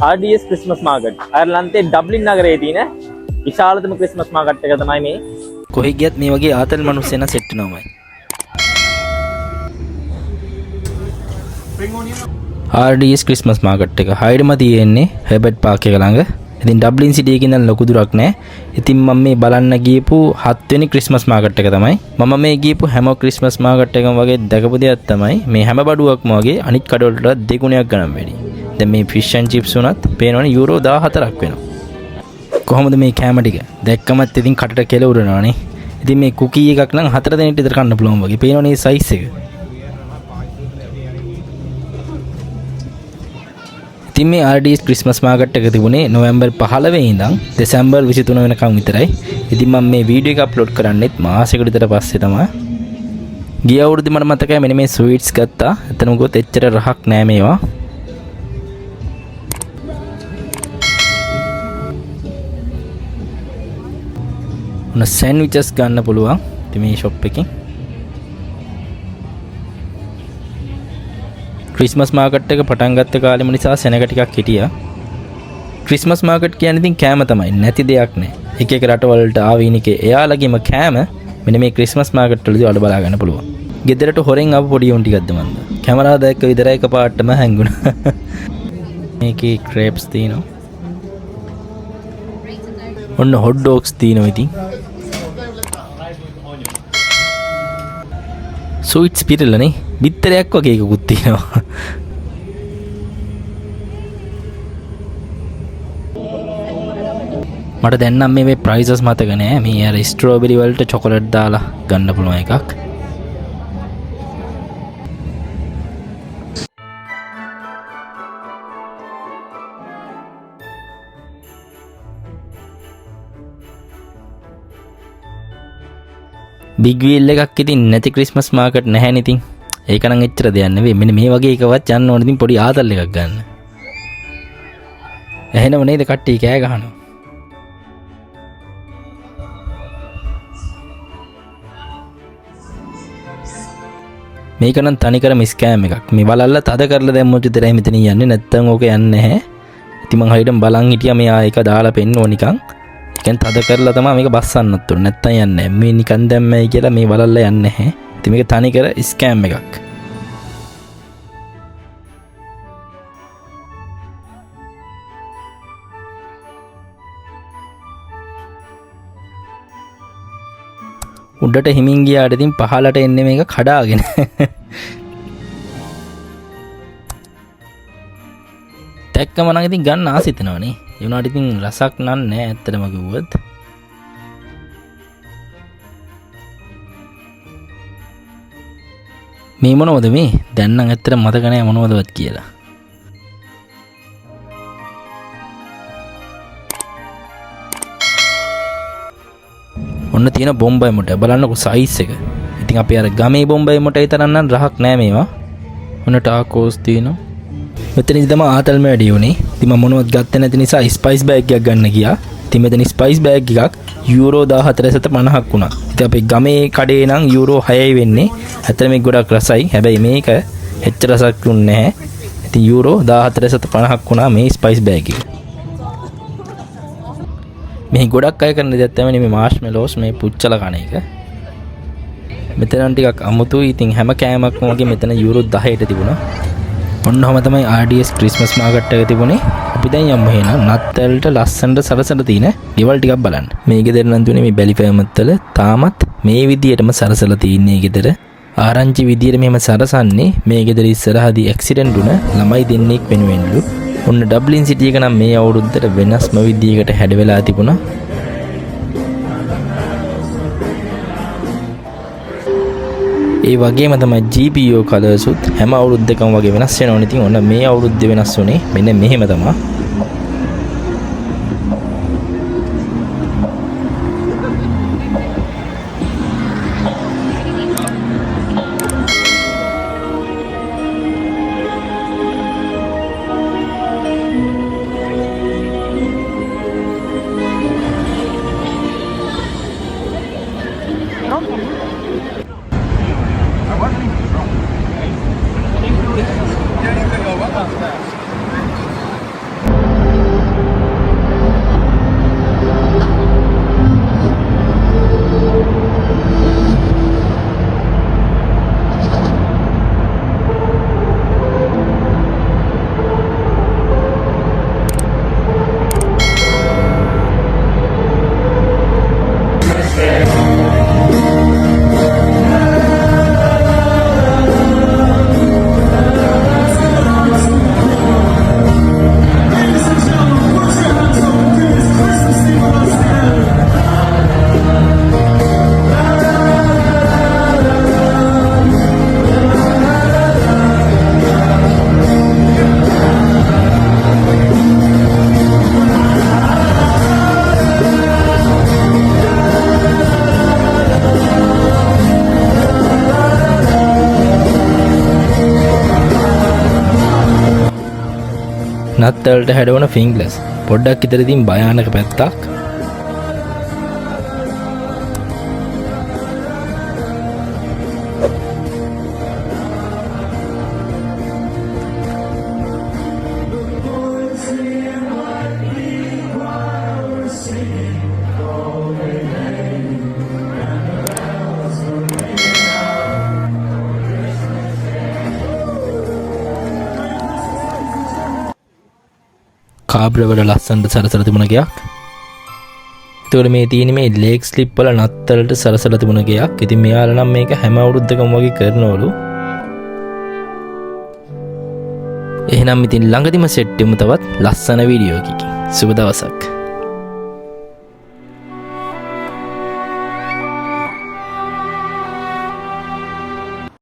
RDS Christmas market. අයර්ලන්තයේ Dublin නගරයේ තියෙන විශාලතම ක්‍රිස්මස් මාකට් එක තමයි මේ. කොහේ ගියත් මේ වගේ ආතල් මිනිස්සුන සෙට් වෙනවමයි. RDS ක්‍රිස්මස් මාකට් එක හයිඩ්ම තියෙන්නේ හෙබර්ට් පාක් එක ළඟ. ඉතින් ඩබ්ලින් සිටි එකේ ඉඳන් ලොකු දුරක් නැහැ. ඉතින් මම මේ බලන්න ගියපු 7 වෙනි ක්‍රිස්මස් මාකට් එක තමයි. මම මේ ගියපු හැම ක්‍රිස්මස් මාකට් එකම වගේ දැකපු දෙයක් තමයි මේ හැම බඩුවක්ම වගේ අනිත් කඩවලට දෙගුණයක් ගණන් වැඩි. දැන් මේ ෆිෂ් ඇන්ඩ් චිප්ස් උනත් පේනවනේ යුරෝ 14ක් වෙනවා. කොහොමද මේ කෑම ටික? දැක්කමත් ඉතින් කටට කෙල උරනවනේ. ඉතින් මේ කුකී එකක් නම් 4 දෙනෙක් විතර කන්න පුළුවන් වගේ. පේනවනේ සයිස් එක. ඉතින් මේ RDS ක්‍රිස්මස් මාකට් එක තිබුණේ නොවැම්බර් 15 වෙනිදා ඉඳන් දෙසැම්බර් 23 වෙනකම් විතරයි. ඉතින් මම මේ වීඩියෝ එක අප්ලෝඩ් කරන්නෙත් මාසෙකට විතර පස්සේ තමයි. ගිය අවුරුද්දේ මට මතකයි මෙන්න මේ ස්වීට්ස් ගත්තා. එතන ගොත් එච්චර රහක් නෑ මේවා. ඔන්න සෑන්ඩ්විචස් ගන්න පුළුවන්. ඉතින් මේ ෂොප් එකකින් ක්‍රිස්මස් මාකට් එක පටන් ගත්ත කාලෙම නිසා සෙනග ටිකක් හිටියා. ක්‍රිස්මස් මාකට් කියන්නේ ඉතින් කෑම තමයි. නැති දෙයක් නෑ. එක එක රටවලට ආවීනිකේ එයාලගේම කෑම මෙන්න මේ ක්‍රිස්මස් මාකට් වලදී ඔයාලා බලා ගන්න පුළුවන්. ගෙදරට හොරෙන් ආපු පොඩි උන් ටිකක්ද මන්ද. කැමරාව දැක්ක විතරයි එකපාරටම හැංගුණා. මේකේ ක්‍රේප්ස් තියෙනවා. ඔන්න හොට් ඩොග්ස් තියෙනවා ඉතින්. ස්වීට්ස් පිරෙලනේ. බිත්තරයක් වගේ එකකුත් තියෙනවා. මට දැන් නම් මේ ප්‍රයිසස් මතක නෑ. මේ අර ස්ට්‍රෝබෙරි වලට චොකලට් දාලා ගන්න පුළුවන් එකක්. බිග් වීල් එකක් ඉතින් නැති ක්‍රිස්මස් මාකට් නැහැ නේ ඉතින්. ඒක නම් එච්චර දෙයක් නෙවෙයි. මෙන්න මේ වගේ එකවත් යන්න ඕන ඉතින් පොඩි ආතල් එකක් ගන්න. එහෙනම නේද කට්ටිය කෑ ගහනවා. මේක නම් තනිකරම ස්කෑම් එකක්. මේ බලල්ලා තද කරලා දැම්මොත් විතරයි මෙතන යන්නේ. නැත්තම් ඕක යන්නේ නැහැ. ඉතින් මං හරියටම බලන් හිටියා මෙයා එක දාලා පෙන්නෝ නිකන්. ඒකෙන් තද කරලා තමයි මේක බස්සන්නත් උනේ. නැත්තම් යන්නේ නැහැ. මේ නිකන් දැම්මයි කියලා මේ බලල්ලා යන්නේ නැහැ. ඉතින් මේක තනිකර ස්කෑම් එකක්. උඩට හිමින් ගියාට ඉතින් පහලට එන්නේ මේක කඩාගෙන. දැක්කම නම් ඉතින් ගන්න ආසිතනවනේ. ඒ වුණාට ඉතින් රසක් නෑ ඇත්තටම කිව්වොත්. මේ මොනවද මේ? දැන් නම් ඇත්තට මතක නෑ මොනවදවත් කියලා. ඔන්න තියෙන බොම්බයි මොට බලන්නකො සයිස් එක. ඉතින් අපි අර ගමේ බොම්බයි මොටයි තරම් නම් රහක් නෑ මේවා. ඔන්න ටාකෝස් තියෙනවා. මෙතනදි තමයි ආතල්ම වැඩි උනේ. ඉතින් මම මොනවත් ගත්තේ නැති නිසා ස්පයිස් බෑග් එකක් ගන්න ගියා. ඉතින් මෙතන ස්පයිස් බෑග් එකක් යුරෝ 1450ක් වුණා. ඉතින් අපි ගමේ කඩේ නම් යුරෝ 6යි වෙන්නේ. ඇත්තට මේක ගොඩක් රසයි. හැබැයි මේක එච්චර රසක් දුන්නේ නැහැ. ඉතින් යුරෝ 1450ක් වුණා මේ ස්පයිස් බෑග් එක. මේ ගොඩක් අය කරන දෙයක් තමයි මේ මාෂ්මෙලෝස් මේ පුච්චලා කන එක. මෙතන ටිකක් අමුතුයි. ඉතින් හැම කෑමක්ම වගේ මෙතන යුරෝ 10ට තිබුණා. ඔන්නම තමයි RDS ක්‍රිස්මස් මාකට් එක තිබුණේ. අපි දැන් යමු එහෙනම් නත්තල්ට ලස්සනට සරසලා තියෙන ගෙවල් ටිකක් බලන්න. මේ ගෙදර නම් තුනේ මේ බැලිෆෑමත් වල තාමත් මේ විදියටම සරසලා තින්නේ ගෙදර. ආරංචි විදියට මෙහෙම සරසන්නේ මේ ගෙදර ඉස්සරහදී ඇක්සිඩන්ට් වුණ ළමයි දෙන්නෙක් වෙනුවෙන්ලු. ඔන්න ඩබ්ලින් සිටි එක නම් මේ අවුරුද්දට වෙනස්ම විදියකට හැඩ වෙලා තිබුණා. ඒ වගේම තමයි GPO කලර්ස් උත් හැම අවුරුද්දකම වගේ වෙනස් වෙනවනේ. ඉතින් ඔන්න මේ අවුරුද්දේ වෙනස් වුණේ මෙන්න මෙහෙම තමයි. අතවලට හැඩවන ෆින්ග්ලස් පොඩ්ඩක් ඉතර ඉතින් භයානක පැත්තක්. කාබ්‍රවල ලස්සන්ට සරසල තිබුණ ගයක්. එතකොට මේ තියෙන මේ ලේක් ස්ලිප් වල නත්තලට සරසල තිබුණ ගයක්. ඉතින් මෙයාලා නම් මේක හැම අවුරුද්දකම වගේ කරනවලු. එහෙනම් ඉතින් ළඟදිම සෙට් වෙමු තවත් ලස්සන වීඩියෝ එකකින්. සුබ දවසක්.